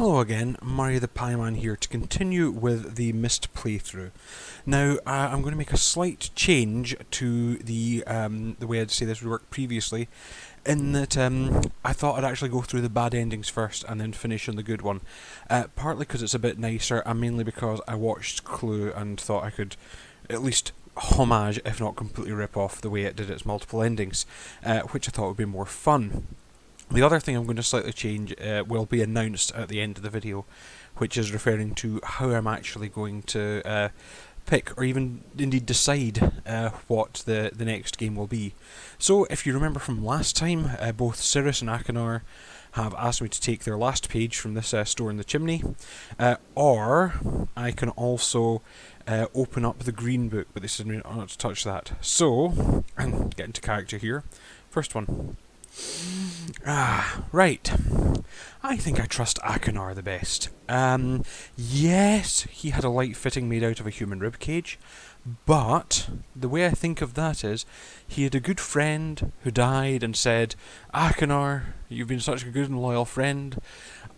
Hello again, Murray the Pieman here to continue with the Myst playthrough. Now, I'm going to make a slight change to the way I'd say this would work previously, in that I thought I'd actually go through the bad endings first and then finish on the good one. Partly because it's a bit nicer, and mainly because I watched Clue and thought I could at least homage, if not completely rip off, the way it did its multiple endings, which I thought would be more fun. The other thing I'm going to slightly change will be announced at the end of the video, which is referring to how I'm actually going to pick, or even indeed decide, what the next game will be. So, if you remember from last time, both Cirrus and Akinar have asked me to take their last page from this store in the chimney, or I can also open up the green book, but this is not to touch that. So, get into character here. First one. Right. I think I trust Akinar the best. Yes, he had a light fitting made out of a human rib cage, but the way I think of that is, he had a good friend who died and said, Akinar, you've been such a good and loyal friend.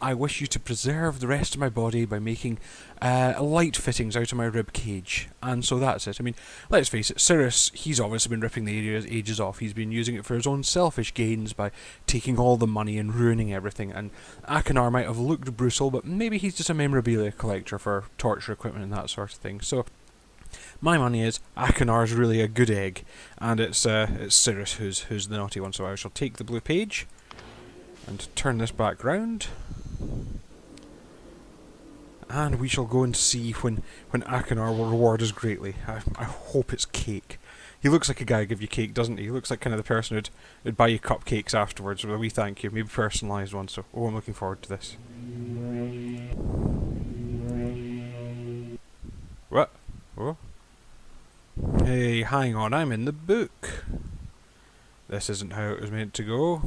I wish you to preserve the rest of my body by making light fittings out of my rib cage. And so that's it. I mean, let's face it, Cirrus, he's obviously been ripping the ages off. He's been using it for his own selfish gains by taking all the money and ruining everything. And Akinar might have looked brutal, but maybe he's just a memorabilia collector for torture equipment and that sort of thing. So my money is Akinar's really a good egg, and it's Cirrus who's the naughty one. So I shall take the blue page and turn this back round. And we shall go and see when Akinar will reward us greatly. I hope it's cake. He looks like a guy who'd give you cake, doesn't he? He looks like kind of the person who'd buy you cupcakes afterwards with a wee thank you, maybe personalised one, so I'm looking forward to this. What? Oh? Hey, hang on, I'm in the book. This isn't how it was meant to go.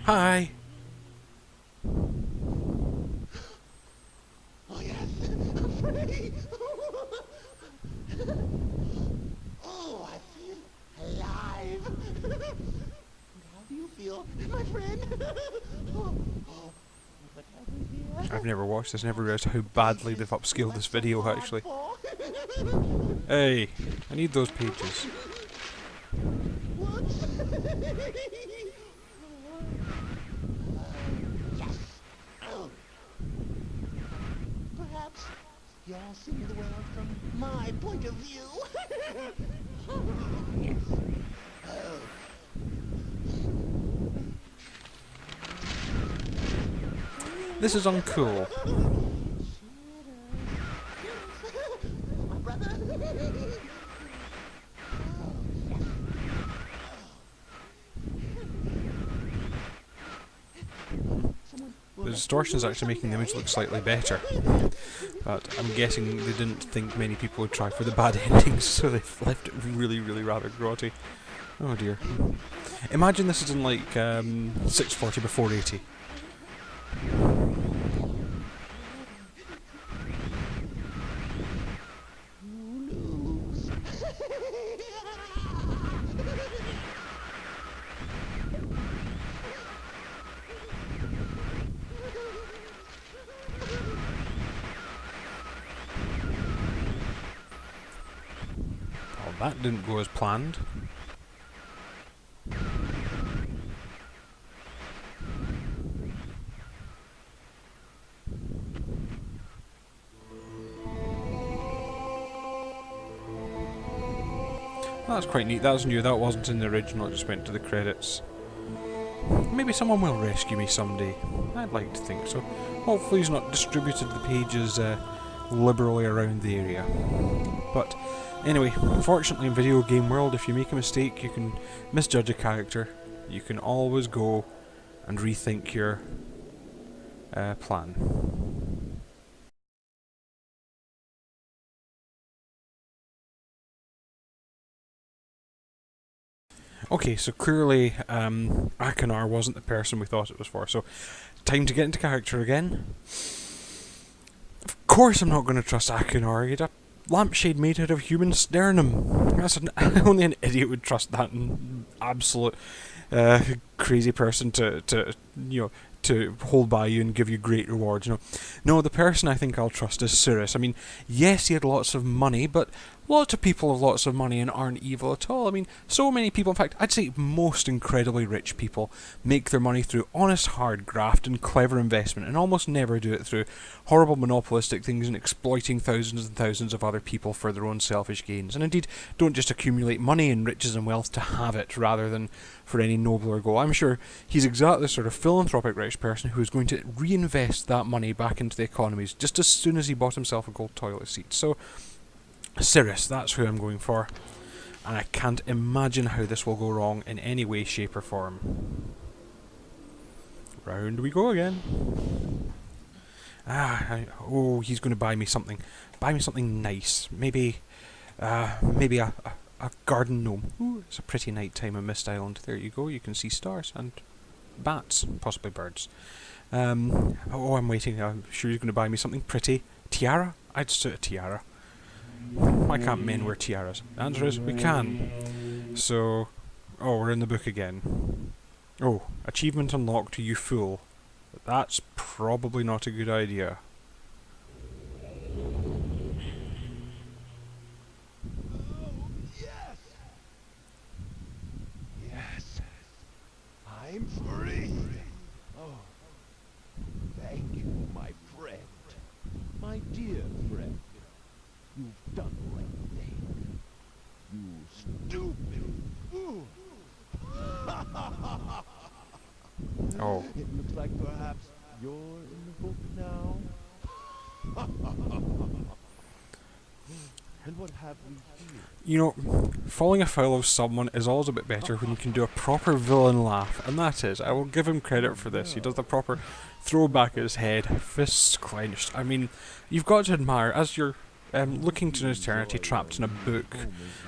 Hi! Oh yes, I'm free! Oh, I feel alive! How do you feel, my friend? Oh, what have we here? I've never watched this, never realised how badly they've upscaled this video actually. Hey, I need those pages. Yes! Oh. Perhaps you're seeing the world from my point of view. Yes. Oh. This is uncool. My brother. The distortion is actually making the image look slightly better, but I'm guessing they didn't think many people would try for the bad endings, so they've left it really, really rather grotty. Oh dear. Imagine this is in like 640 by 480. Well, that didn't go as planned. That's quite neat. That was new. That wasn't in the original. It just went to the credits. Maybe someone will rescue me someday. I'd like to think so. Hopefully he's not distributed the pages liberally around the area. But anyway, unfortunately in video game world, if you make a mistake, you can misjudge a character. You can always go and rethink your plan. Okay, so clearly Akinar wasn't the person we thought it was for, so time to get into character again. Of course I'm not going to trust Akinar. He had a lampshade made out of human sternum. Only an idiot would trust that absolute crazy person to to hold by you and give you great rewards. No, the person I think I'll trust is Cyrus. I mean, yes, he had lots of money, but lots of people have lots of money and aren't evil at all. I mean, so many people, in fact, I'd say most incredibly rich people make their money through honest hard graft and clever investment, and almost never do it through horrible monopolistic things and exploiting thousands and thousands of other people for their own selfish gains. And indeed, don't just accumulate money and riches and wealth to have it, rather than for any nobler goal. I'm sure he's exactly the sort of philanthropic rich person who is going to reinvest that money back into the economies just as soon as he bought himself a gold toilet seat. So, Cyrus, that's who I'm going for. And I can't imagine how this will go wrong in any way, shape or form. Round we go again. He's going to buy me something. Buy me something nice. Maybe a garden gnome. Ooh, it's a pretty night time in Myst Island. There you go. You can see stars and bats, possibly birds. I'm waiting. I'm sure he's going to buy me something pretty. Tiara? I'd suit a tiara. Why can't men wear tiaras? The answer is we can. So, we're in the book again. Oh, achievement unlocked, you fool. That's probably not a good idea. Yes! Yes! I'm free! Oh, thank you, my friend. My dear friend. You've done the right thing. You stupid fool! Oh. It looks like perhaps you're in the book now. And what have we here? You know, falling afoul of someone is always a bit better when you can do a proper villain laugh, and that is, I will give him credit for this. He does the proper throw back his head, fists clenched. I mean, you've got to admire, as you're looking to eternity trapped in a book,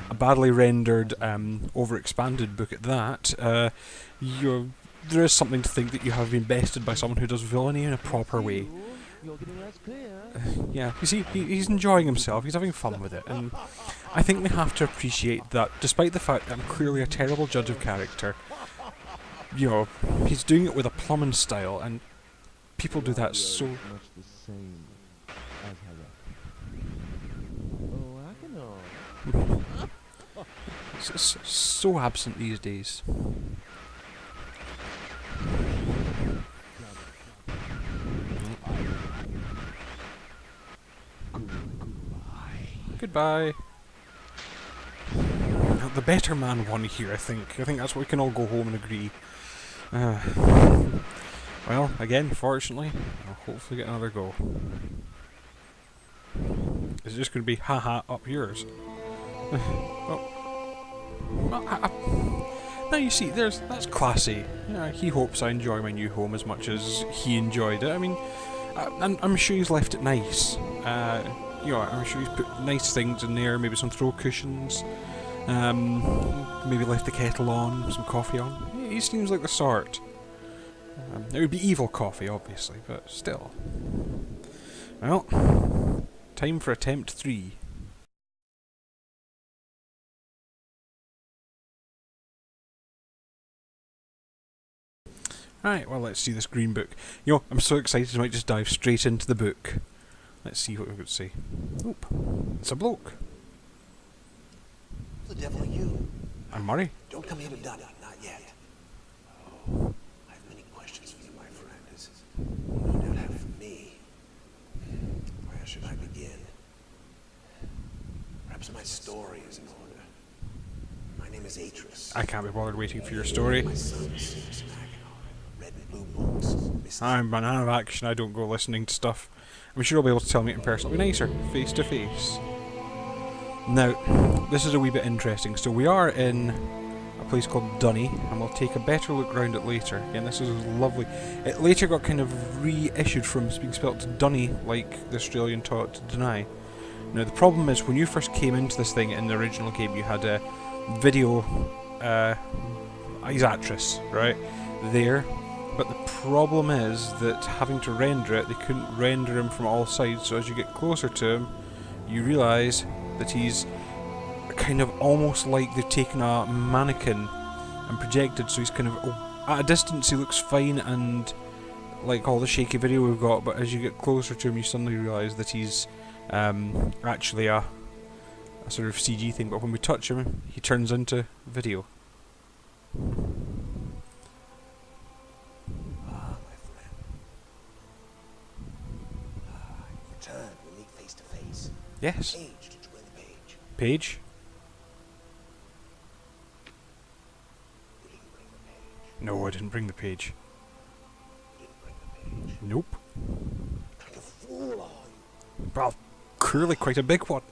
a badly rendered, overexpanded book at that, there is something to think that you have been bested by someone who does villainy in a proper way. Yeah, you see, he's enjoying himself, he's having fun with it, and I think we have to appreciate that, despite the fact that I'm clearly a terrible judge of character, he's doing it with a plumbing style, and people do that so... much the same as so absent these days. Goodbye. The better man won here, I think. I think that's what we can all go home and agree. Well, again, fortunately, I'll hopefully get another go. Is it just going to be, haha, up yours? Now you see, that's classy. Yeah, he hopes I enjoy my new home as much as he enjoyed it. I mean, I'm sure he's left it nice. I'm sure he's put nice things in there, maybe some throw cushions, maybe left the kettle on, some coffee on. He seems like the sort. It would be evil coffee, obviously, but still. Well, time for attempt 3. Right, well, let's see this green book. I'm so excited I might just dive straight into the book. Let's see what we've got to say. Oop, it's a bloke. Who the devil are you? I'm Murray. Don't come here to done it, not yet. Oh, I have many questions for you, my friend. As you no doubt have for me. Where should I begin? Perhaps my story is in order. My name is Atris. I can't be bothered waiting for your story. My son is smacking on red and blue books. I'm a man of action, I don't go listening to stuff. I'm sure you'll be able to tell me it in person. It'll be nicer, face to face. Now, this is a wee bit interesting. So we are in a place called Dunny, and we'll take a better look round it later. Again, this is lovely. It later got kind of reissued from being spelt Dunny, like the Australian taught to deny. Now, the problem is, when you first came into this thing in the original game, you had a video, Isatris, right, there. But the problem is that having to render it, they couldn't render him from all sides, so as you get closer to him, you realise that he's kind of almost like they've taken a mannequin and projected, so he's kind of, at a distance he looks fine and like all the shaky video we've got, but as you get closer to him you suddenly realise that he's actually a sort of CG thing, but when we touch him he turns into video. Ah, my friend. Ah, return. We meet face to face. Yes. Page, did you bring the page? Page? You didn't bring the page. No, I didn't bring the page. You didn't bring the page. Nope. What kind of fool are you? Well, clearly quite a big one.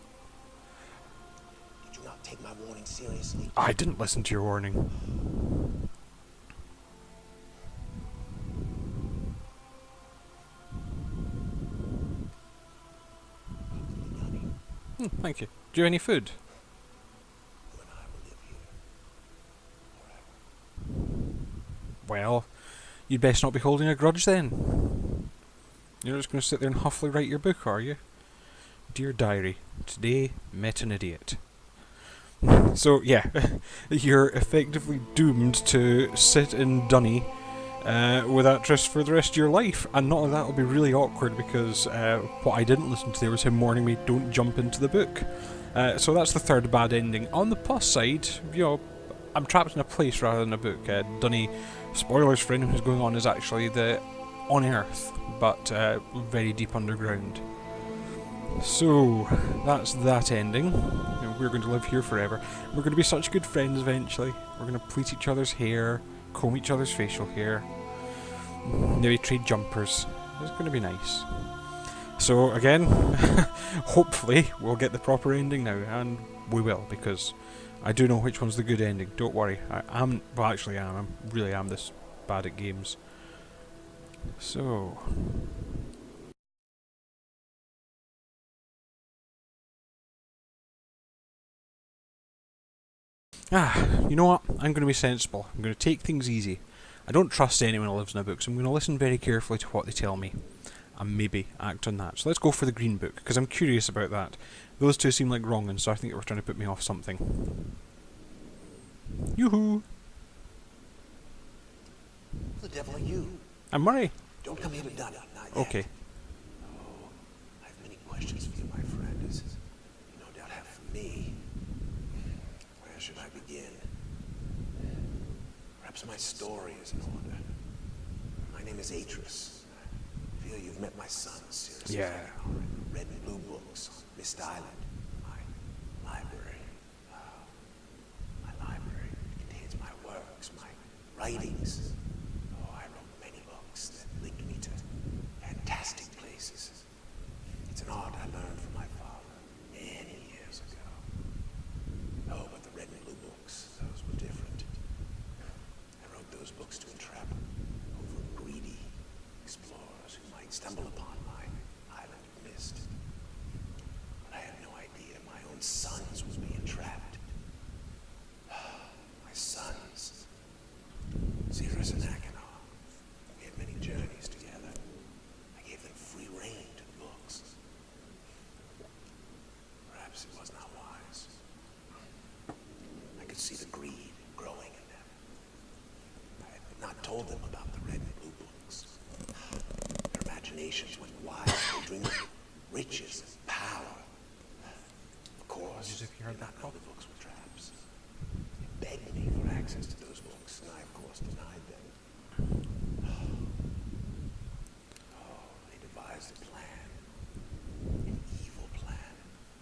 Did you not take my warning seriously? I didn't listen to your warning. Thank you. Do you have any food? You and I will live here forever. Well, you'd best not be holding a grudge then. You're just going to sit there and huffily write your book, are you? Dear Diary, today met an idiot. So, yeah, you're effectively doomed to sit in Dunny with Actress for the rest of your life. And not only that, it'll be really awkward because what I didn't listen to there was him warning me, don't jump into the book. So that's the third bad ending. On the plus side, you know, I'm trapped in a place rather than a book. Dunny, spoilers for anyone who's going on, is actually on Earth, but very deep underground. So, that's that ending. You know, we're going to live here forever. We're going to be such good friends eventually. We're going to pleat each other's hair, comb each other's facial hair, maybe trade jumpers. It's going to be nice. So, again, hopefully we'll get the proper ending now, and we will, because I do know which one's the good ending. Don't worry. I really am this bad at games. So... you know what? I'm going to be sensible. I'm going to take things easy. I don't trust anyone who lives in a book, so I'm going to listen very carefully to what they tell me, and maybe act on that. So let's go for the green book, because I'm curious about that. Those two seem like wrong, and so I think they were trying to put me off something. Yoo-hoo! Who the devil are you? I'm Murray. Don't come here to Dunny, not yet. Okay. Oh, I have many questions for you, my friend, as you no doubt have for me. Where should I begin? Perhaps my story is in order. My name is Atris. I feel you've met my son, seriously. Yeah. Red and blue books on Myst Island. My library. My library contains my works, my writings. Oh, I wrote many books that linked me to fantastic places. It's an art I learned from my father many years ago. Oh, but the red and blue books, those were different. I wrote those books to entrap over greedy explorers who might stumble upon my island of Myst. But I had no idea my own sons would be entrapped. My sons, Cirrus and Achenar. We had many journeys together. I gave them free rein to the books. Perhaps it was not wise. I could see the greed growing in them. I had not told them about the red and blue books. Their imaginations went wild. They dreamed of riches and power. Of course, As if you heard did not that know pop. the books were traps. They begged me for access to those books, and I, of course, denied them. Oh, they devised a plan. An evil plan.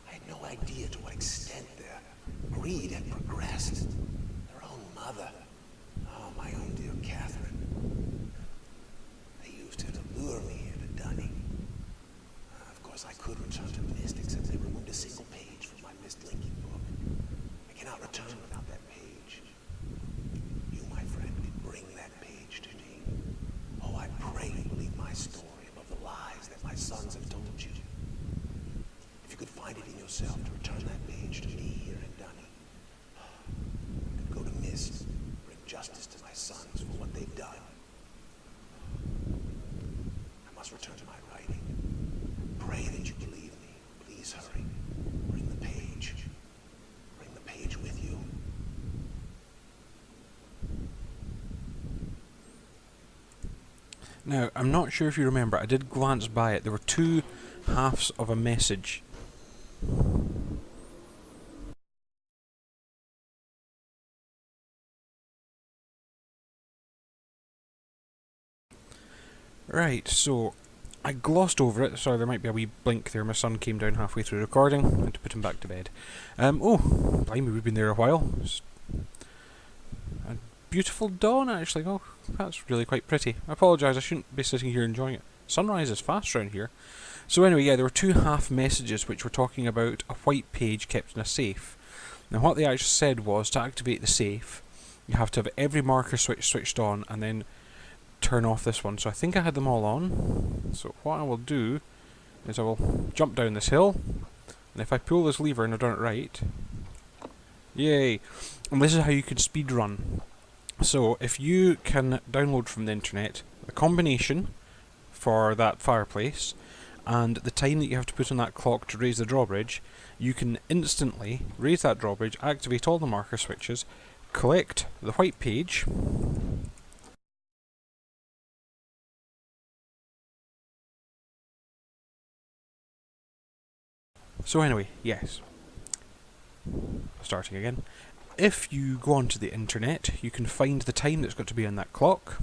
I had no idea to what extent their greed had progressed. Their own mother. Oh, my own dear Catherine. They used her to lure me here to Dunny. Of course, I could return to Myst, except they removed a single page from my Myst linking book. I cannot return without that page. You, my friend, can bring that page to me. Oh, I pray you believe my story above the lies that my sons have told you. If you could find it in yourself to return that page to me here in Dunny, I could go to Myst, bring justice to my sons for what they've done. I must return to my writing. Pray that you believe me. Please hurry. Bring the page. Bring the page with you. Now, I'm not sure if you remember, I did glance by it. There were two halves of a message. Right, so I glossed over it. Sorry, there might be a wee blink there. My son came down halfway through recording. I had to put him back to bed. Oh, blimey, we've been there a while. It's a beautiful dawn, actually. Oh, that's really quite pretty. I apologise, I shouldn't be sitting here enjoying it. Sunrise is fast round here. So anyway, yeah, there were two half messages which were talking about a white page kept in a safe. Now what they actually said was, to activate the safe, you have to have every marker switch switched on and then turn off this one. So I think I had them all on. So what I will do is I will jump down this hill, and if I pull this lever and I've done it right, yay! And this is how you can speed run. So if you can download from the internet the combination for that fireplace and the time that you have to put on that clock to raise the drawbridge, you can instantly raise that drawbridge, activate all the marker switches, collect the white page, so anyway, yes, starting again. If you go onto the internet, you can find the time that's got to be on that clock,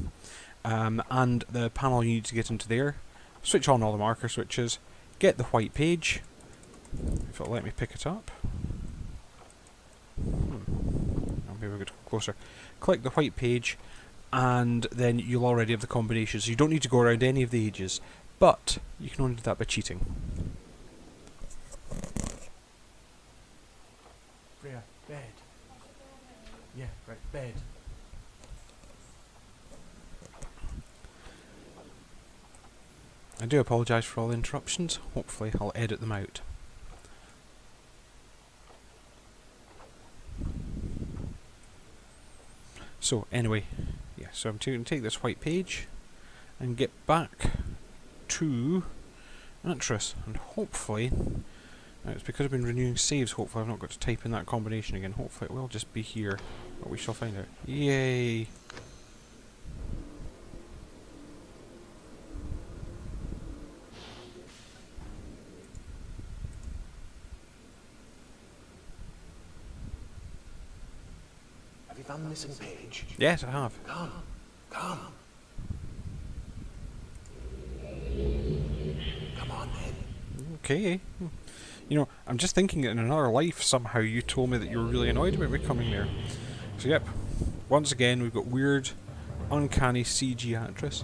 and the panel you need to get into there, switch on all the marker switches, get the white page, if it'll let me pick it up. Oh, maybe we could go closer. Click the white page, and then you'll already have the combinations. You don't need to go around any of the ages, but you can only do that by cheating. Freya, bed. Yeah, right, bed. I do apologise for all the interruptions. Hopefully I'll edit them out. So anyway, yeah, so I'm going to take this white page and get back to Atris, and hopefully, it's because I've been renewing saves, hopefully I've not got to type in that combination again. Hopefully it will just be here, but we shall find out. Yay! Have you found the missing page? Yes, I have. Come. Come. Come on, then. Okay. You know, I'm just thinking that in another life somehow you told me that you were really annoyed about me coming there. So yep, once again we've got weird, uncanny CG actress.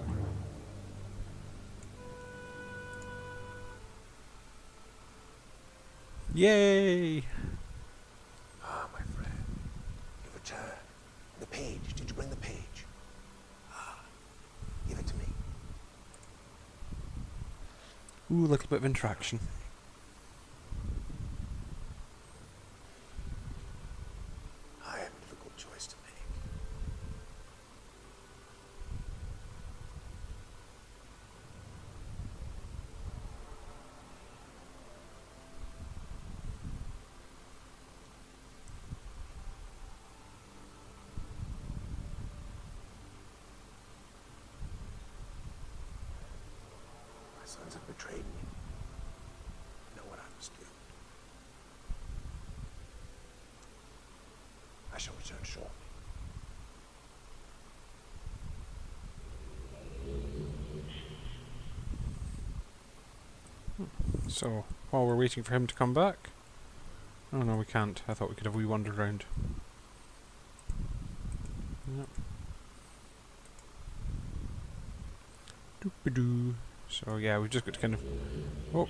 Yay! Ah, my friend. You've returned. The page. Did you bring the page? Ah. Give it to me. Ooh, a little bit of interaction. I have a difficult choice to make. My sons have betrayed me. I know what I must do. I shall return shortly. So, while we're waiting for him to come back... Oh no, we can't. I thought we could have wee wander around. Yep. Doop-a-doo. So yeah, we've just got to kind of... Oh!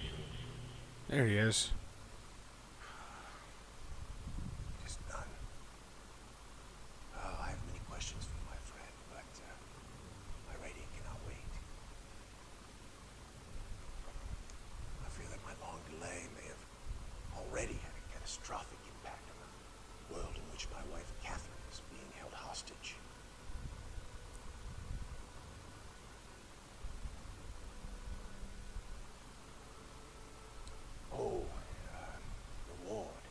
There he is. It is done. Oh, I have many questions for you, my friend, but my rating cannot wait. I feel that my long delay may have already had a catastrophic impact on the world in which my wife Catherine is being held hostage. Oh, reward.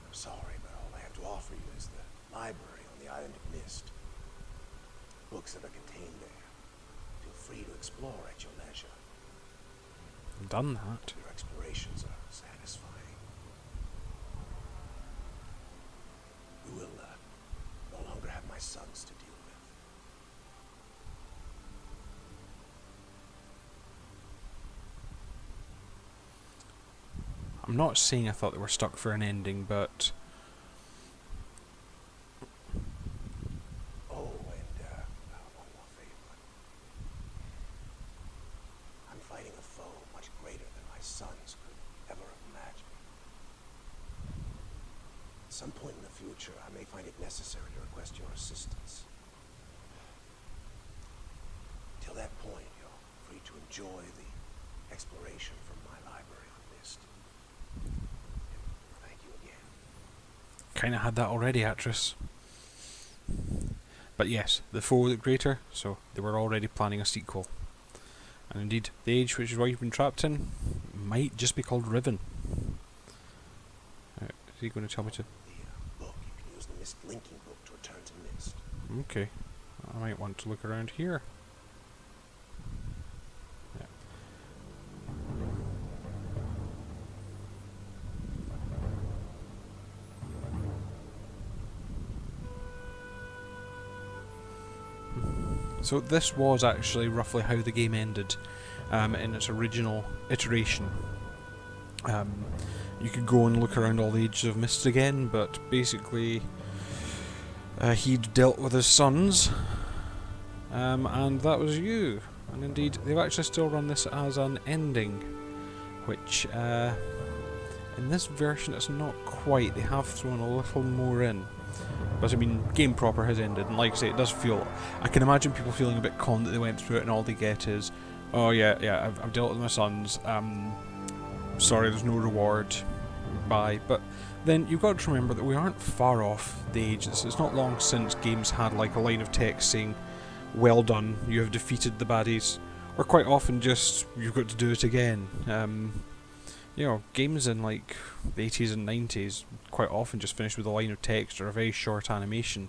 I'm sorry, but all I have to offer you is the library on the island of Myst. Books that are contained there feel free to explore at your leisure. Done that. Your explorations are satisfying. You will no longer have my sons to deal with. I'm not saying I thought they were stuck for an ending, but Oh, and one more favor. I'm fighting a foe much greater than my sons could ever have imagined. At some point in the future, I may find it necessary to request your assistance. Till that point, you're free to enjoy the exploration from my library on Myst. Thank you again. kinda had that already, actress. But yes, the foe looked greater, so they were already planning a sequel. And indeed, the age which is what you've been trapped in might just be called Riven. Is he going to tell me to? The book, you can use the Myst linking book to return to Myst. Okay, I might want to look around here. Yeah. So this was actually roughly how the game ended in its original iteration. You could go and look around all the ages of Myst again, but basically he'd dealt with his sons, and that was you. And indeed, they've actually still run this as an ending, which in this version it's not quite. They have thrown a little more in. But I mean, game proper has ended, and like I say, it does feel... I can imagine people feeling a bit conned that they went through it and all they get is, oh yeah, I've dealt with my sons, sorry, there's no reward, bye. But then you've got to remember that we aren't far off the age. It's not long since games had like a line of text saying, well done, you have defeated the baddies, or quite often just, you've got to do it again. You know, games in like the 80s and 90s quite often just finished with a line of text or a very short animation.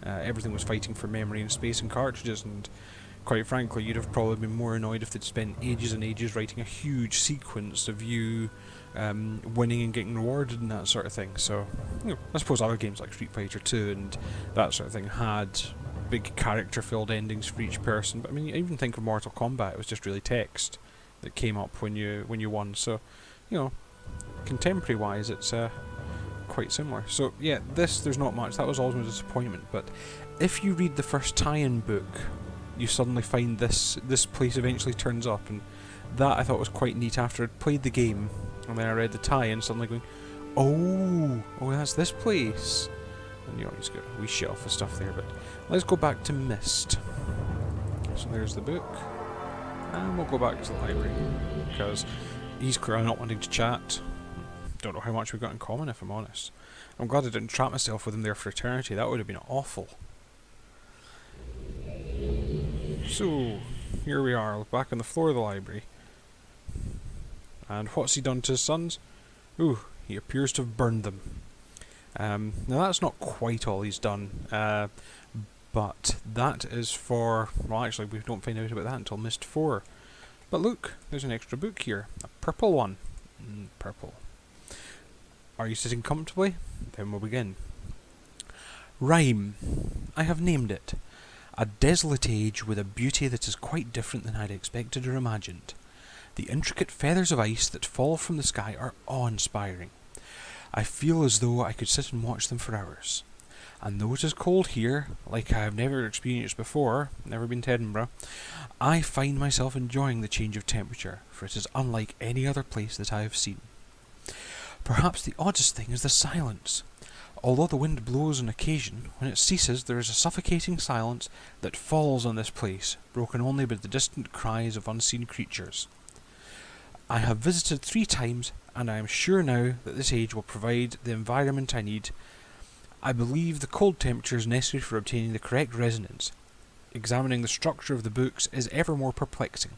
Everything was fighting for memory and space and cartridges, and quite frankly, you'd have probably been more annoyed if they'd spent ages and ages writing a huge sequence of you winning and getting rewarded and that sort of thing. So, you know, I suppose other games like Street Fighter 2 and that sort of thing had big character-filled endings for each person. But I mean, I even think of Mortal Kombat; it was just really text that came up when you won. So, you know, contemporary-wise, it's quite similar. So yeah, there's not much. That was always my disappointment. But if you read the first tie-in book, you suddenly find this place eventually turns up, and that I thought was quite neat. After I'd played the game and then I read the tie-in, suddenly going, oh, that's this place. And you know, you just got a wee shelf of stuff there. But let's go back to Myst. So there's the book, and we'll go back to the library because he's clearly not wanting to chat. Don't know how much we've got in common, if I'm honest. I'm glad I didn't trap myself with him there for eternity. That would have been awful. So, here we are, back on the floor of the library. And what's he done to his sons? Ooh, he appears to have burned them. Now that's not quite all he's done, but that is for... Well, actually, we don't find out about that until Myst 4. But look, there's an extra book here. A purple one. Purple. Are you sitting comfortably? Then we'll begin. Rime. I have named it. A desolate age with a beauty that is quite different than I'd expected or imagined. The intricate feathers of ice that fall from the sky are awe-inspiring. I feel as though I could sit and watch them for hours. And though it is cold here, like I have never experienced before, never been to Edinburgh, I find myself enjoying the change of temperature, for it is unlike any other place that I have seen. Perhaps the oddest thing is the silence. Although the wind blows on occasion, when it ceases there is a suffocating silence that falls on this place, broken only by the distant cries of unseen creatures. I have visited 3 times, and I am sure now that this age will provide the environment I need. I believe the cold temperature is necessary for obtaining the correct resonance. Examining the structure of the books is ever more perplexing,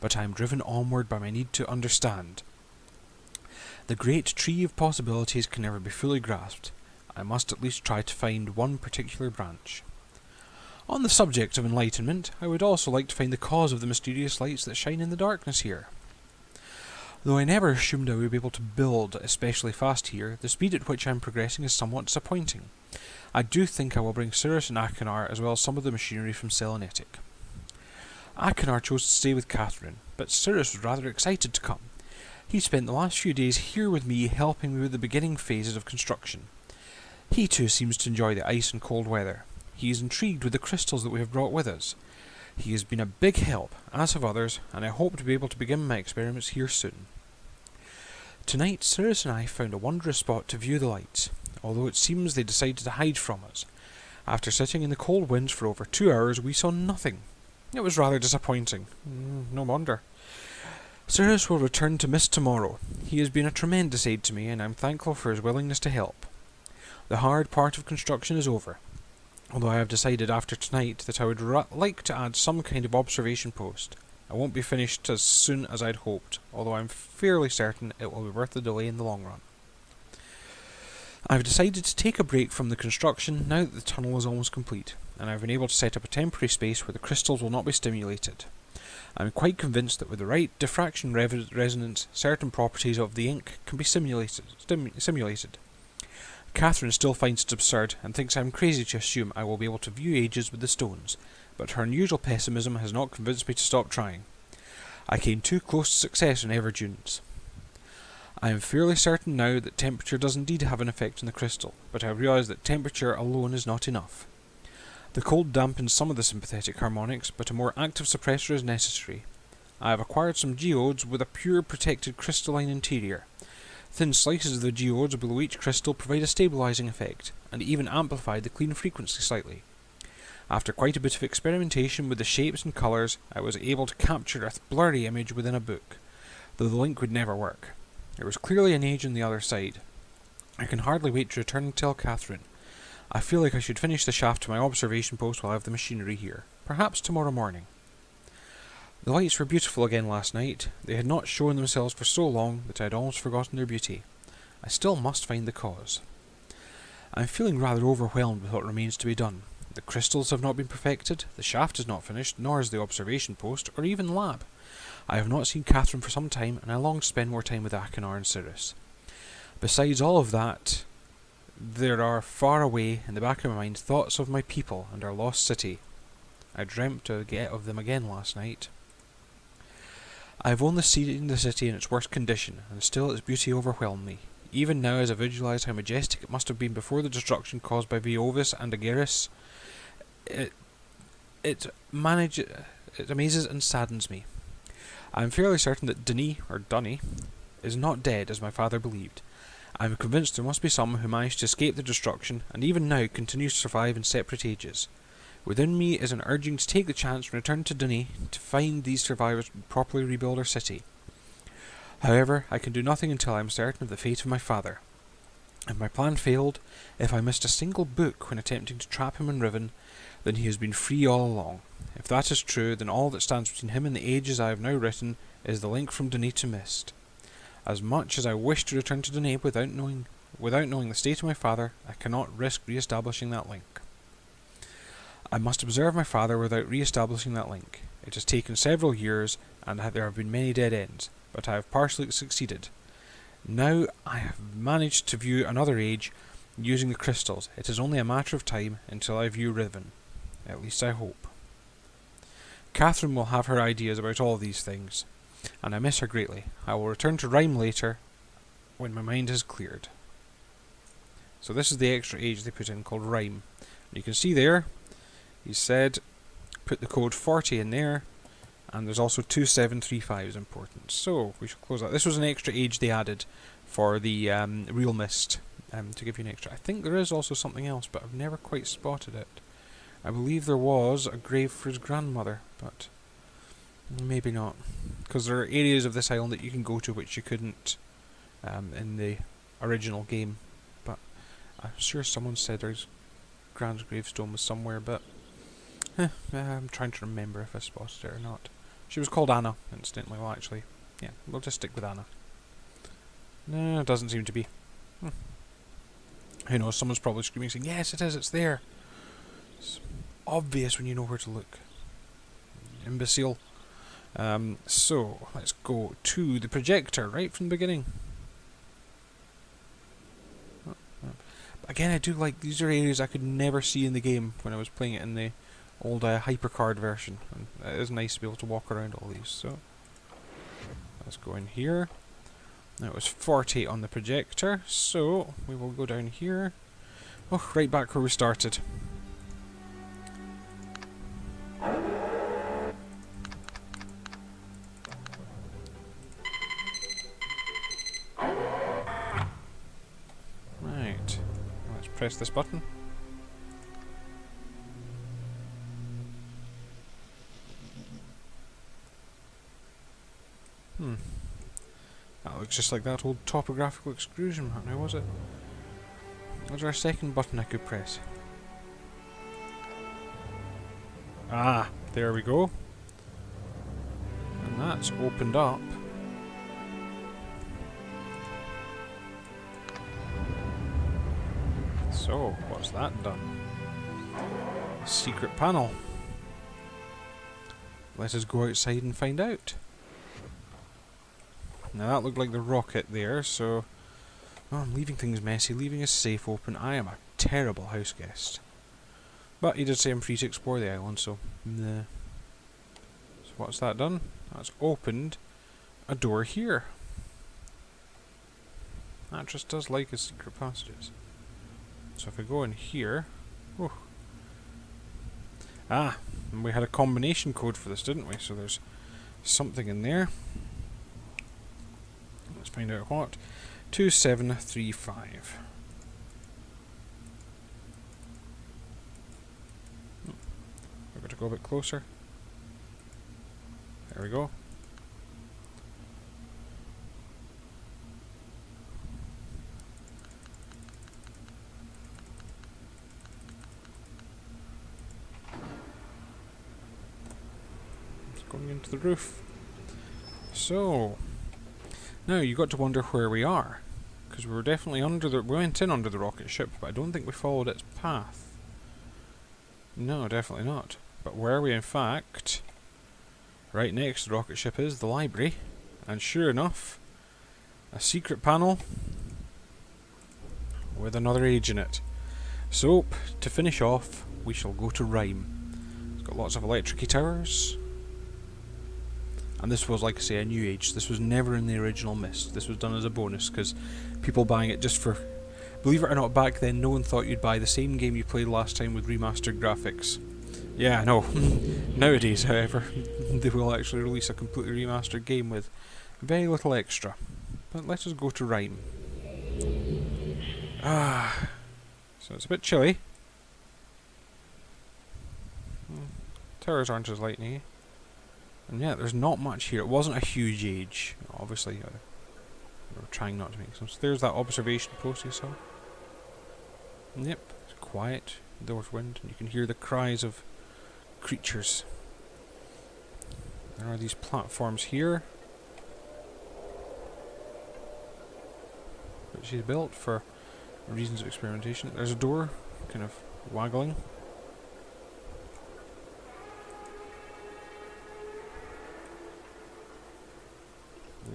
but I am driven onward by my need to understand. The great tree of possibilities can never be fully grasped. I must at least try to find one particular branch. On the subject of enlightenment, I would also like to find the cause of the mysterious lights that shine in the darkness here. Though I never assumed I would be able to build especially fast here, the speed at which I am progressing is somewhat disappointing. I do think I will bring Cyrus and Akinar as well as some of the machinery from Selenetic. Akinar chose to stay with Catherine, but Cyrus was rather excited to come. He spent the last few days here with me, helping me with the beginning phases of construction. He too seems to enjoy the ice and cold weather. He is intrigued with the crystals that we have brought with us. He has been a big help, as have others, and I hope to be able to begin my experiments here soon. Tonight, Cyrus and I found a wondrous spot to view the lights, although it seems they decided to hide from us. After sitting in the cold winds for over 2 hours, we saw nothing. It was rather disappointing. No wonder. Cyrus will return to Myst tomorrow. He has been a tremendous aid to me, and I am thankful for his willingness to help. The hard part of construction is over, although I have decided after tonight that I would like to add some kind of observation post. I won't be finished as soon as I'd hoped, although I'm fairly certain it will be worth the delay in the long run. I've decided to take a break from the construction now that the tunnel is almost complete, and I've been able to set up a temporary space where the crystals will not be stimulated. I'm quite convinced that with the right diffraction resonance, certain properties of the ink can be simulated. Catherine still finds it absurd and thinks I'm crazy to assume I will be able to view ages with the stones, but her unusual pessimism has not convinced me to stop trying. I came too close to success in Everdunes. I am fairly certain now that temperature does indeed have an effect on the crystal, but I realise that temperature alone is not enough. The cold dampens some of the sympathetic harmonics, but a more active suppressor is necessary. I have acquired some geodes with a pure protected crystalline interior. Thin slices of the geodes below each crystal provide a stabilising effect, and even amplify the clean frequency slightly. After quite a bit of experimentation with the shapes and colours, I was able to capture a blurry image within a book, though the link would never work. There was clearly an age on the other side. I can hardly wait to return and tell Catherine. I feel like I should finish the shaft to my observation post while I have the machinery here, perhaps tomorrow morning. The lights were beautiful again last night. They had not shown themselves for so long that I had almost forgotten their beauty. I still must find the cause. I am feeling rather overwhelmed with what remains to be done. The crystals have not been perfected, the shaft is not finished, nor is the observation post, or even lab. I have not seen Catherine for some time, and I long to spend more time with Akinar and Cyrus. Besides all of that, there are far away in the back of my mind thoughts of my people and our lost city. I dreamt of them again last night. I have only seen the city in its worst condition, and still its beauty overwhelmed me. Even now, as I visualise how majestic it must have been before the destruction caused by Veovis and Ageris, it amazes and saddens me. I am fairly certain that Dunny, is not dead as my father believed. I am convinced there must be someone who managed to escape the destruction, and even now continues to survive in separate ages. Within me is an urging to take the chance and return to Dunny to find these survivors and properly rebuild our city. However, I can do nothing until I am certain of the fate of my father. If my plan failed, if I missed a single book when attempting to trap him in Riven, then he has been free all along. If that is true, then all that stands between him and the ages I have now written is the link from Dunny to Myst. As much as I wish to return to Dunny without knowing the state of my father, I cannot risk re-establishing that link. I must observe my father without re-establishing that link. It has taken several years, and there have been many dead ends, but I have partially succeeded. Now I have managed to view another age using the crystals. It is only a matter of time until I view Riven. At least I hope. Catherine will have her ideas about all these things, and I miss her greatly. I will return to Rime later, when my mind has cleared. So this is the extra age they put in called Rime. You can see there, he said, put the code 40 in there, and there's also 2735 is important. So we should close that. This was an extra age they added for the real Myst, to give you an extra. I think there is also something else, but I've never quite spotted it. I believe there was a grave for his grandmother, but maybe not, because there are areas of this island that you can go to which you couldn't in the original game. But I'm sure someone said his grand's gravestone was somewhere, but I'm trying to remember if I spotted it or not. She was called Anna, incidentally. Well, actually, yeah, we'll just stick with Anna. No, it doesn't seem to be. Who knows, someone's probably screaming saying, yes, it is, it's there. obvious when you know where to look. Imbecile. So, let's go to the projector right from the beginning. Again, I do like, these are areas I could never see in the game when I was playing it in the old HyperCard version. And it is nice to be able to walk around all these. So, let's go in here. Now it was 40 on the projector, so we will go down here. Oh, right back where we started. Right, let's press this button. That looks just like that old topographical exclusion map now, was it? Was there a second button I could press? Ah, there we go. And that's opened up. So, what's that done? Secret panel. Let us go outside and find out. Now that looked like the rocket there, so... Oh, I'm leaving things messy, leaving a safe open. I am a terrible house guest. But he did say I'm free to explore the island, so... Nah. So what's that done? That's opened a door here. That just does like his secret passages. So if I go in here... Oh. Ah, and we had a combination code for this, didn't we? So there's something in there. Let's find out what. 2735. We've got to go a bit closer. There we go. It's going into the roof. So, now you got to wonder where we are, because we were definitely under the. We went in under the rocket ship, but I don't think we followed its path. No, definitely not. But where we, in fact, right next to the rocket ship is the library, and sure enough, a secret panel with another age in it. So, to finish off, we shall go to Rime. It's got lots of electric towers. And this was, like I say, a new age. This was never in the original Myst. This was done as a bonus, because people buying it just for... Believe it or not, back then no one thought you'd buy the same game you played last time with remastered graphics. Yeah, no. Nowadays, however, they will actually release a completely remastered game with very little extra. But let us go to Rime. Ah, so it's a bit chilly. Towers aren't as lightning. And yeah, there's not much here. It wasn't a huge age. Obviously, we're trying not to make some. So there's that observation post you saw. Yep, it's quiet. There's wind, and you can hear the cries of creatures. There are these platforms here, which is built for reasons of experimentation. There's a door, kind of waggling.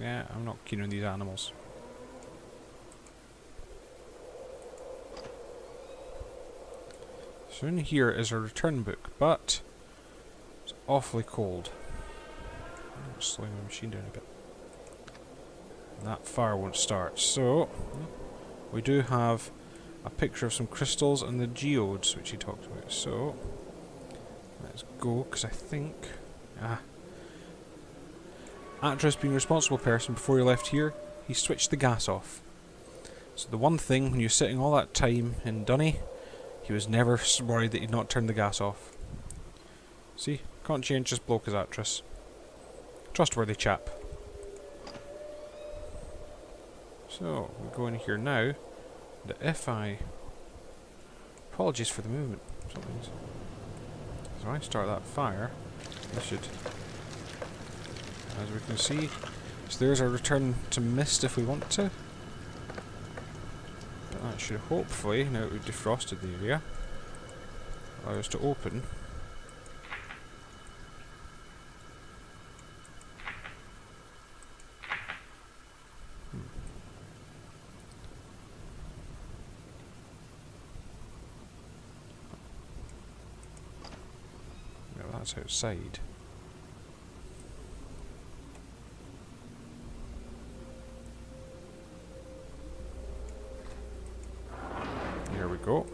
Yeah, I'm not keen on these animals. So in here is a return book, but it's awfully cold. I'm slowing my machine down a bit. That fire won't start. So we do have a picture of some crystals and the geodes, which he talked about. So let's go, because I think... Atris, being a responsible person, before he left here, he switched the gas off. So the one thing, when you're sitting all that time in Dunny, he was never worried that he'd not turned the gas off. See? Can't change this bloke as Atris. Trustworthy chap. So, we go in here now, and if I... Apologies for the movement. So I start that fire, I should... As we can see, so there's our return to Myst if we want to. But that should hopefully, now that we've defrosted the area, allow us to open that's outside. There we go.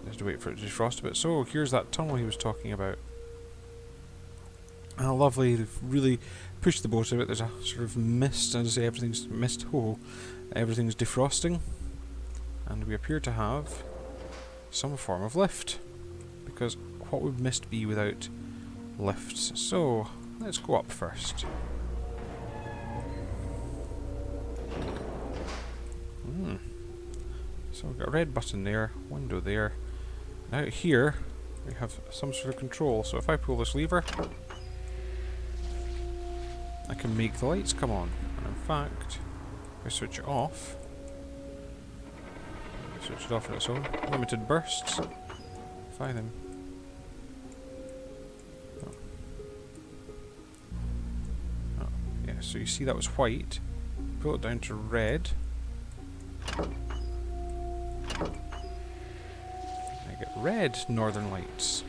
Just to wait for it to defrost a bit. So here's that tunnel he was talking about. Ah, lovely. They've really pushed the boat a bit. There's a sort of mist, as I say, everything's mist. Oh, everything's defrosting, and we appear to have some form of lift. Because what would mist be without lifts? So let's go up first. So we've got a red button there, window there. Out here we have some sort of control. So if I pull this lever, I can make the lights come on. And in fact, if I switch it off, switch it off on its own. Limited bursts. Fire them. Oh. Oh, yeah, so you see that was white. Pull it down to red. I get red northern lights.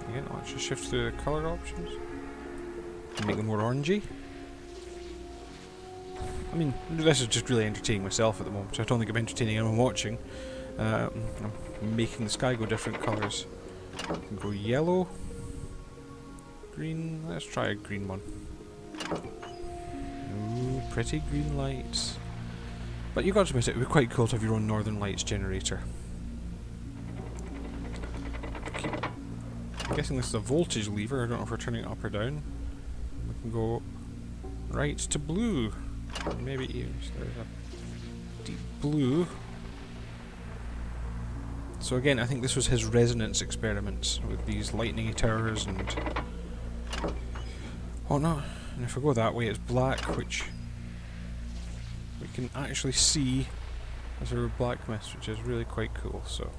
Again, I'll actually shift through the colour options. Make them more orangey. I mean, this is just really entertaining myself at the moment, so I don't think I'm entertaining anyone watching. I'm making the sky go different colours. I can go yellow, green. Let's try a green one. Ooh, pretty green lights. But you've got to admit it would be quite cool to have your own northern lights generator. I'm guessing this is a voltage lever. I don't know if we're turning it up or down. We can go right to blue. Maybe even so there's a deep blue. So again, I think this was his resonance experiments with these lightning towers and whatnot. And if we go that way, it's black, which we can actually see as a black mist, which is really quite cool. So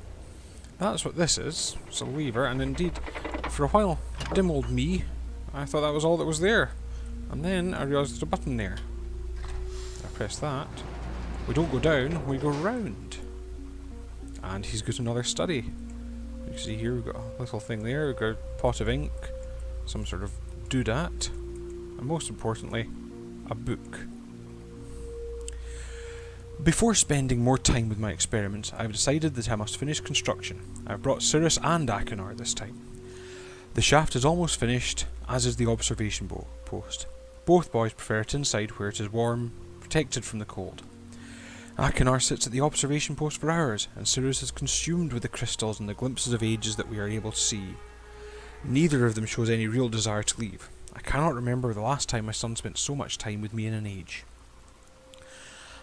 that's what this is. It's a lever, and indeed, for a while, dim old me, I thought that was all that was there. And then I realised there's a button there. I press that. We don't go down, we go round. And he's got another study. You can see here we've got a little thing there, we've got a pot of ink, some sort of doodad, and most importantly, a book. Before spending more time with my experiments, I've decided that I must finish construction. I've brought Cirrus and Akinar this time. The shaft is almost finished, as is the observation post. Both boys prefer it inside where it is warm, protected from the cold. Akinar sits at the observation post for hours, and Cirrus is consumed with the crystals and the glimpses of ages that we are able to see. Neither of them shows any real desire to leave. I cannot remember the last time my son spent so much time with me in an age.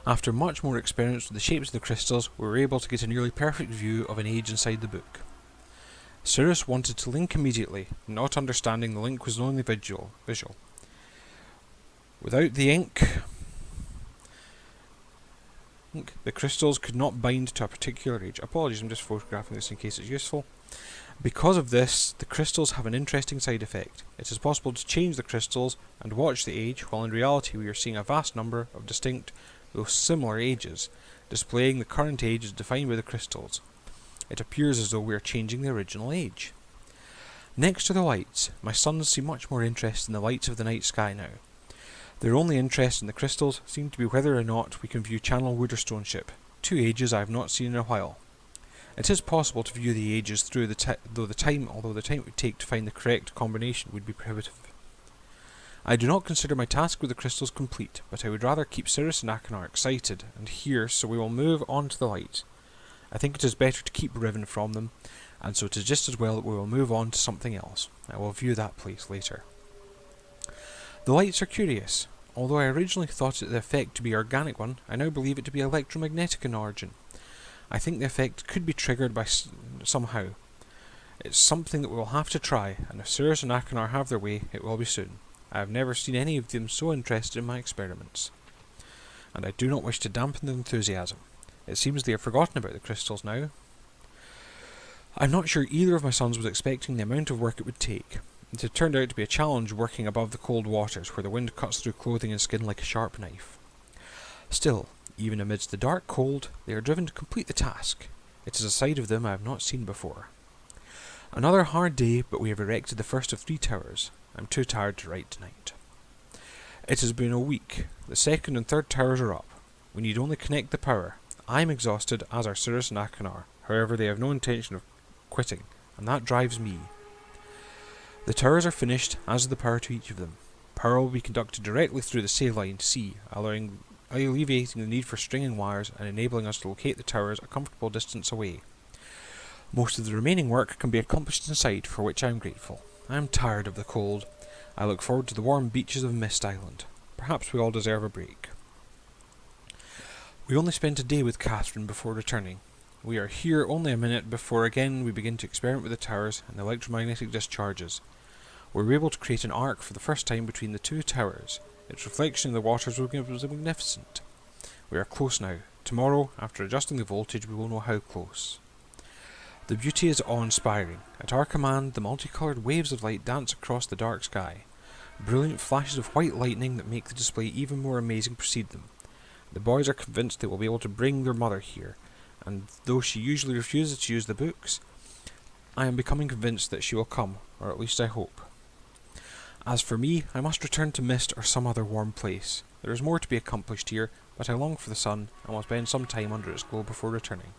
After much more experience with the shapes of the crystals, we were able to get a nearly perfect view of an age inside the book. Cirrus wanted to link immediately, not understanding the link was only visual. Without the ink, the crystals could not bind to a particular age. Apologies, I'm just photographing this in case it's useful. Because of this, the crystals have an interesting side effect. It is possible to change the crystals and watch the age, while in reality we are seeing a vast number of distinct, though similar ages, displaying the current age as defined by the crystals. It appears as though we are changing the original age. Next to the lights, my sons seem much more interested in the lights of the night sky now. Their only interest in the crystals seem to be whether or not we can view Channel Wood or Stone Ship, two ages I have not seen in a while. It is possible to view the ages through although the time it would take to find the correct combination would be prohibitive. I do not consider my task with the crystals complete, but I would rather keep Cirrus and Akinar excited and here, so we will move on to the light. I think it is better to keep Riven from them, and so it is just as well that we will move on to something else. I will view that place later. The lights are curious. Although I originally thought the effect to be an organic one, I now believe it to be electromagnetic in origin. I think the effect could be triggered by somehow. It's something that we will have to try, and if Cirrus and Akinar have their way, it will be soon. I have never seen any of them so interested in my experiments. And I do not wish to dampen their enthusiasm. It seems they have forgotten about the crystals now. I'm not sure either of my sons was expecting the amount of work it would take. It had turned out to be a challenge working above the cold waters, where the wind cuts through clothing and skin like a sharp knife. Still, Even amidst the dark cold, they are driven to complete the task. It is a side of them I have not seen before. Another hard day, but we have erected the first of 3 towers. I'm too tired to write tonight. It has been a week. The second and third towers are up. We need only connect the power. I am exhausted, as are Cirrus and Achenar. However, they have no intention of quitting, and that drives me. The towers are finished, as is the power to each of them. Power will be conducted directly through the sail line C, alleviating the need for stringing wires and enabling us to locate the towers a comfortable distance away. Most of the remaining work can be accomplished inside, for which I am grateful. I am tired of the cold. I look forward to the warm beaches of Myst Island. Perhaps we all deserve a break. We only spent a day with Catherine before returning. We are here only a minute before again we begin to experiment with the towers and the electromagnetic discharges. We were able to create an arc for the first time between the 2 towers. Its reflection in the waters was magnificent. We are close now. Tomorrow, after adjusting the voltage, we will know how close. The beauty is awe-inspiring. At our command, the multicoloured waves of light dance across the dark sky. Brilliant flashes of white lightning that make the display even more amazing precede them. The boys are convinced they will be able to bring their mother here, and though she usually refuses to use the books, I am becoming convinced that she will come, or at least I hope. As for me, I must return to Myst or some other warm place. There is more to be accomplished here, but I long for the sun, and will spend some time under its glow before returning.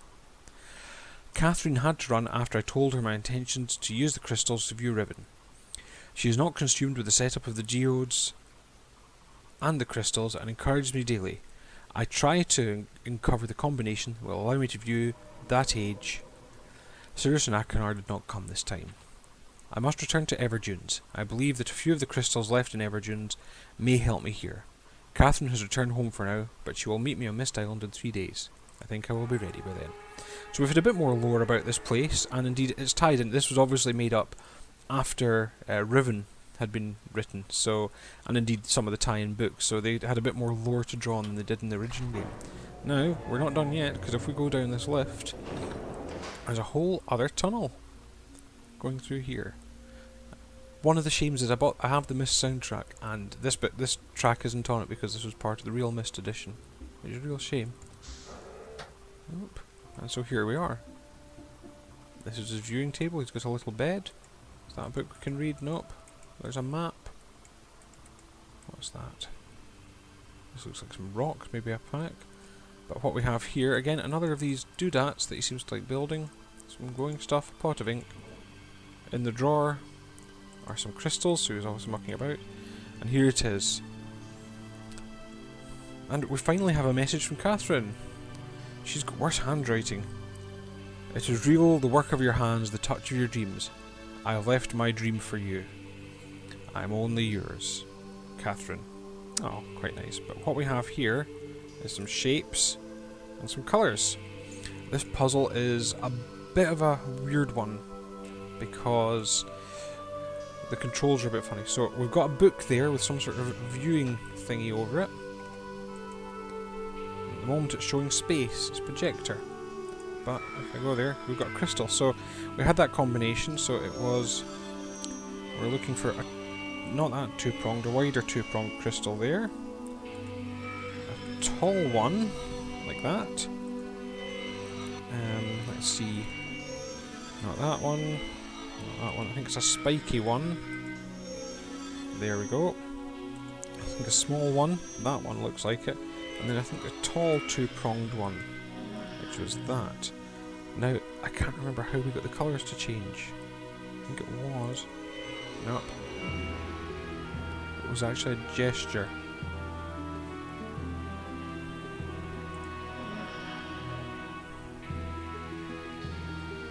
Catherine had to run after I told her my intentions to use the crystals to view Ribbon. She is not consumed with the setup of the geodes and the crystals and encourages me daily. I try to uncover the combination that will allow me to view that age. Cirrus and Achenar did not come this time. I must return to Everdunes. I believe that a few of the crystals left in Everdunes may help me here. Catherine has returned home for now, but she will meet me on Myst Island in 3 days. I think I will be ready by then. So we've had a bit more lore about this place, and indeed it's tied in. This was obviously made up after Riven had been written, so, and indeed some of the tie-in books, so they had a bit more lore to draw on than they did in the original game. Now, we're not done yet, because if we go down this lift, there's a whole other tunnel going through here. One of the shames is I have the Myst soundtrack, and this track isn't on it because this was part of the real Myst edition, which is a real shame. Nope. And so here we are. This is his viewing table. He's got a little bed. Is that a book we can read? Nope. There's a map. What's that? This looks like some rocks, maybe a pack. But what we have here, again, another of these doodads that he seems to like building. Some glowing stuff, a pot of ink. In the drawer are some crystals, so he's always mucking about. And here it is. And we finally have a message from Catherine. She's got worse handwriting. It is real, the work of your hands, the touch of your dreams. I have left my dream for you. I am only yours. Catherine. Oh, quite nice. But what we have here is some shapes and some colours. This puzzle is a bit of a weird one because the controls are a bit funny. So we've got a book there with some sort of viewing thingy over it. At the moment it's showing space, it's projector. But if I go there, we've got a crystal. So we had that combination, so it was... We're looking for a... Not that two-pronged, a wider two-pronged crystal there. A tall one, like that. Let's see. Not that one. Not that one. I think it's a spiky one. There we go. I think a small one. That one looks like it. And then I think a tall two-pronged one, which was that. Now, I can't remember how we got the colours to change. I think it was... Nope. It was actually a gesture.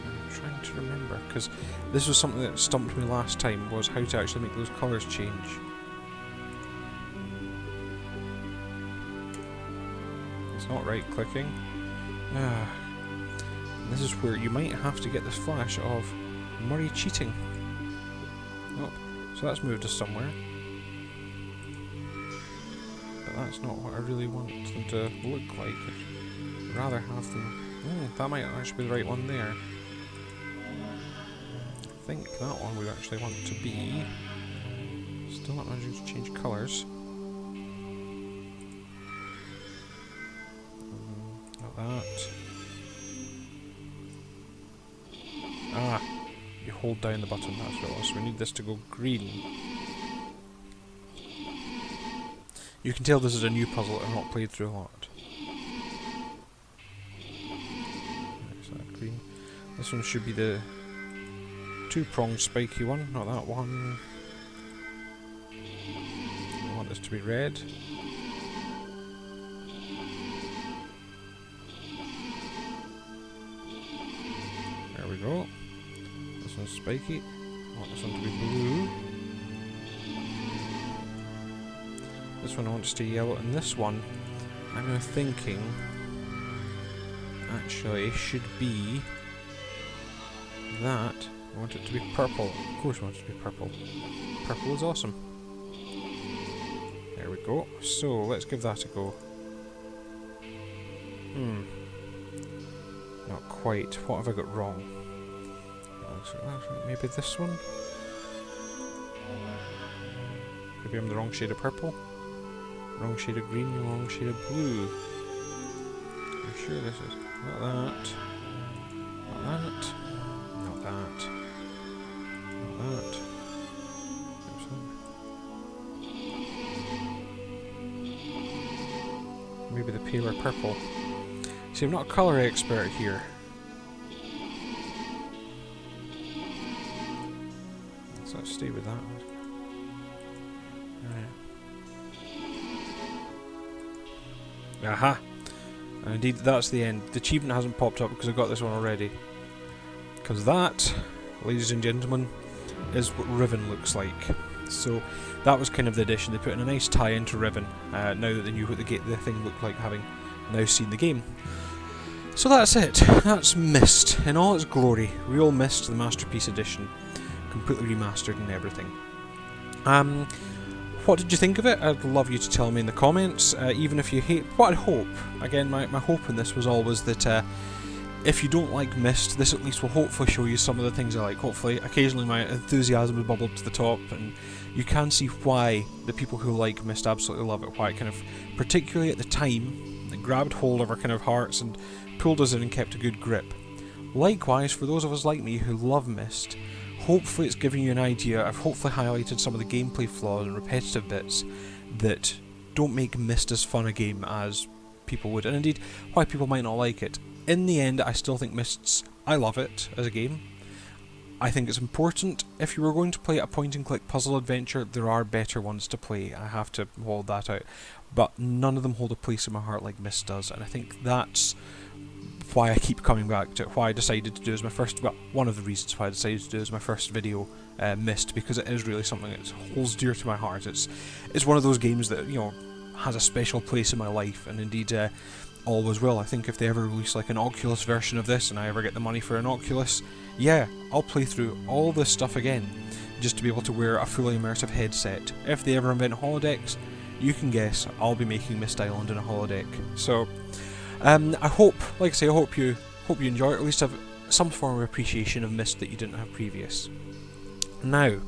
I'm trying to remember, because this was something that stumped me last time, was how to actually make those colours change. It's not right-clicking. This is where you might have to get this flash of Murray cheating. Nope. So that's moved us somewhere. But that's not what I really want them to look like. I'd rather have them... that might actually be the right one there. I think that one we actually want to be... Still not managing to change colours. that. Ah, you hold down the button, that's what it was. So we need this to go green. You can tell this is a new puzzle that I've not played through a lot. Is that green? This one should be the two-pronged spiky one, not that one. I want this to be red. There we go. This one's spiky. I want this one to be blue. This one I want to stay yellow, and this one I'm now thinking actually should be that. I want it to be purple. Of course I want it to be purple. Purple is awesome. There we go. So let's give that a go. Not quite. What have I got wrong? Looks like that. Maybe this one? Maybe I'm the wrong shade of purple? Wrong shade of green, wrong shade of blue. I'm sure this is not that. Not that. Not that. Not that. Maybe the paler purple. See, I'm not a colour expert here. So let's stay with that. Right. Aha! And indeed, that's the end. The achievement hasn't popped up because I got this one already. Because that, ladies and gentlemen, is what Riven looks like. So that was kind of the addition. They put in a nice tie into Riven, now that they knew what the thing looked like, having now seen the game. So that's it. That's Myst in all its glory. Real Myst, the Masterpiece Edition. Completely remastered and everything. What did you think of it? I'd love you to tell me in the comments, even if you hate... What I'd hope, again, my hope in this was always that if you don't like Myst, this at least will hopefully show you some of the things I like. Hopefully, occasionally my enthusiasm will bubble to the top, and you can see why the people who like Myst absolutely love it, why it kind of, particularly at the time, it grabbed hold of our kind of hearts and pulled us in and kept a good grip. Likewise, for those of us like me who love Myst, hopefully it's giving you an idea. I've hopefully highlighted some of the gameplay flaws and repetitive bits that don't make Myst as fun a game as people would, and indeed why people might not like it. In the end, I still think I love it as a game. I think it's important. If you were going to play a point-and-click puzzle adventure, there are better ones to play. I have to hold that out. But none of them hold a place in my heart like Myst does, and I think that's why I keep coming back to it, why I decided to do as my first, well, one of the reasons why I decided to do as my first video, Myst, because it is really something that holds dear to my heart. It's one of those games that, you know, has a special place in my life, and indeed always will. I think if they ever release like an Oculus version of this, and I ever get the money for an Oculus, yeah, I'll play through all this stuff again, just to be able to wear a fully immersive headset. If they ever invent holodecks, you can guess I'll be making Myst Island in a holodeck. So I hope, like I say, I hope you enjoy it, or at least have some form of appreciation of Myst that you didn't have previous. Now,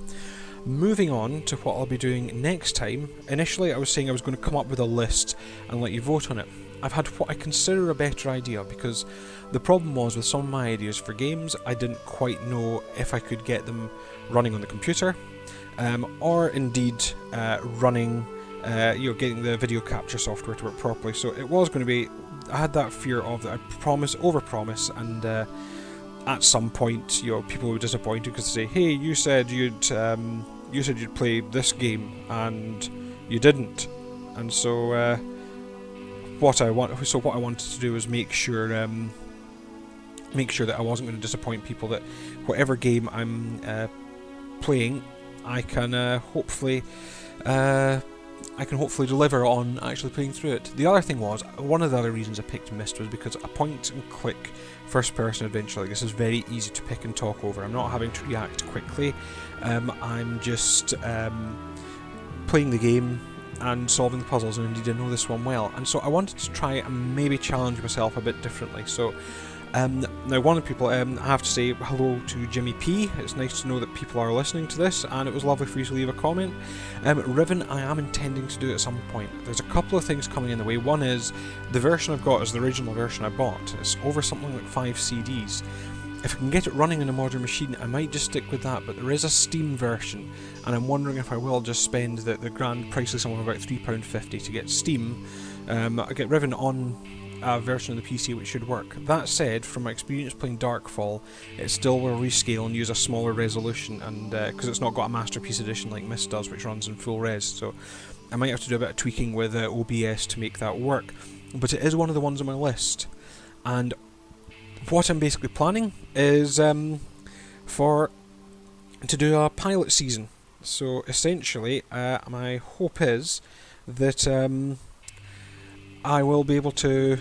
moving on to what I'll be doing next time. Initially I was saying I was going to come up with a list and let you vote on it. I've had what I consider a better idea, because the problem was with some of my ideas for games, I didn't quite know if I could get them running on the computer, or indeed running, getting the video capture software to work properly. So it was going to be, I had that fear of that I'd overpromise, and at some point, people were disappointed because they say, "Hey, you said you'd play this game and you didn't," and so. What I wanted to do was make sure that I wasn't going to disappoint people. That whatever game I'm playing, I can hopefully deliver on actually playing through it. The other thing was, one of the other reasons I picked Myst was because a point-and-click first-person adventure like this is very easy to pick and talk over. I'm not having to react quickly. I'm just playing the game and solving the puzzles, and indeed I know this one well, and so I wanted to try and maybe challenge myself a bit differently. So Now, one of the people, I have to say hello to Jimmy P. It's nice to know that people are listening to this, and it was lovely for you to leave a comment. Riven, I am intending to do at some point. There's a couple of things coming in the way. One is, the version I've got is the original version I bought. It's over something like 5 CDs. If I can get it running in a modern machine, I might just stick with that, but there is a Steam version, and I'm wondering if I will just spend the grand price of something about £3.50 to get Steam. I get Riven on a version of the PC which should work. That said, from my experience playing Darkfall, it still will rescale and use a smaller resolution, and because it's not got a Masterpiece Edition like Myst does, which runs in full res, so I might have to do a bit of tweaking with OBS to make that work. But it is one of the ones on my list, and what I'm basically planning is to do a pilot season. So essentially, my hope is that I will be able to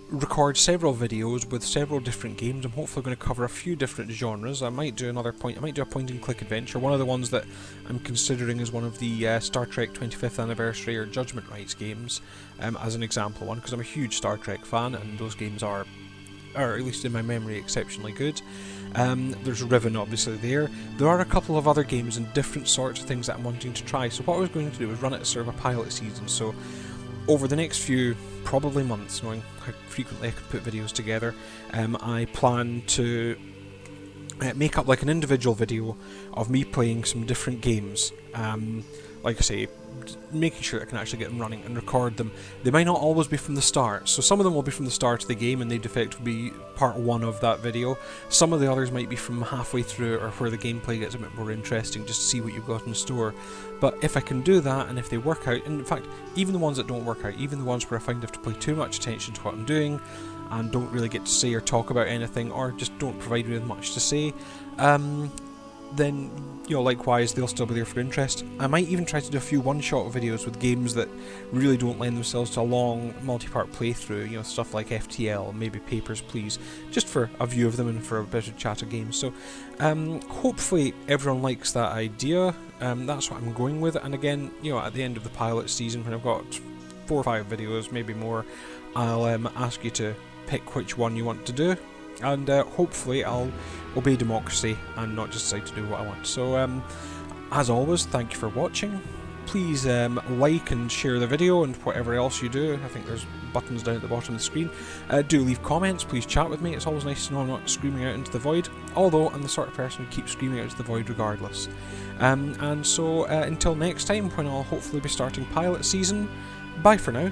record several videos with several different games. I'm hopefully going to cover a few different genres. I might do a point and click adventure. One of the ones that I'm considering is one of the Star Trek 25th Anniversary or Judgment Rights games, as an example one, because I'm a huge Star Trek fan, and those games are at least in my memory, exceptionally good. There's Riven obviously there. There are a couple of other games and different sorts of things that I'm wanting to try, so what I was going to do was run it as sort of a pilot season. So over the next few, probably months, knowing how frequently I could put videos together, I plan to make up like an individual video of me playing some different games. Like I say, making sure I can actually get them running and record them. They might not always be from the start, so some of them will be from the start of the game and they'd effectively be part 1 of that video. Some of the others might be from halfway through, or where the gameplay gets a bit more interesting, just to see what you've got in store. But if I can do that, and if they work out, and in fact, even the ones that don't work out, even the ones where I find I have to pay too much attention to what I'm doing, and don't really get to say or talk about anything, or just don't provide me with much to say, then, likewise, they'll still be there for interest. I might even try to do a few one-shot videos with games that really don't lend themselves to a long multi-part playthrough, stuff like FTL, maybe Papers, Please, just for a view of them and for a bit of chat of games. So, hopefully everyone likes that idea. That's what I'm going with, and again, at the end of the pilot season, when I've got 4 or 5 videos, maybe more, I'll ask you to pick which one you want to do, and hopefully I'll obey democracy and not just decide to do what I want. So as always, thank you for watching. Please like and share the video and whatever else you do. I think there's buttons down at the bottom of the screen. Do leave comments, please chat with me. It's always nice to know I'm not screaming out into the void, although I'm the sort of person who keeps screaming out into the void regardless. And so until next time, when I'll hopefully be starting pilot season, bye for now.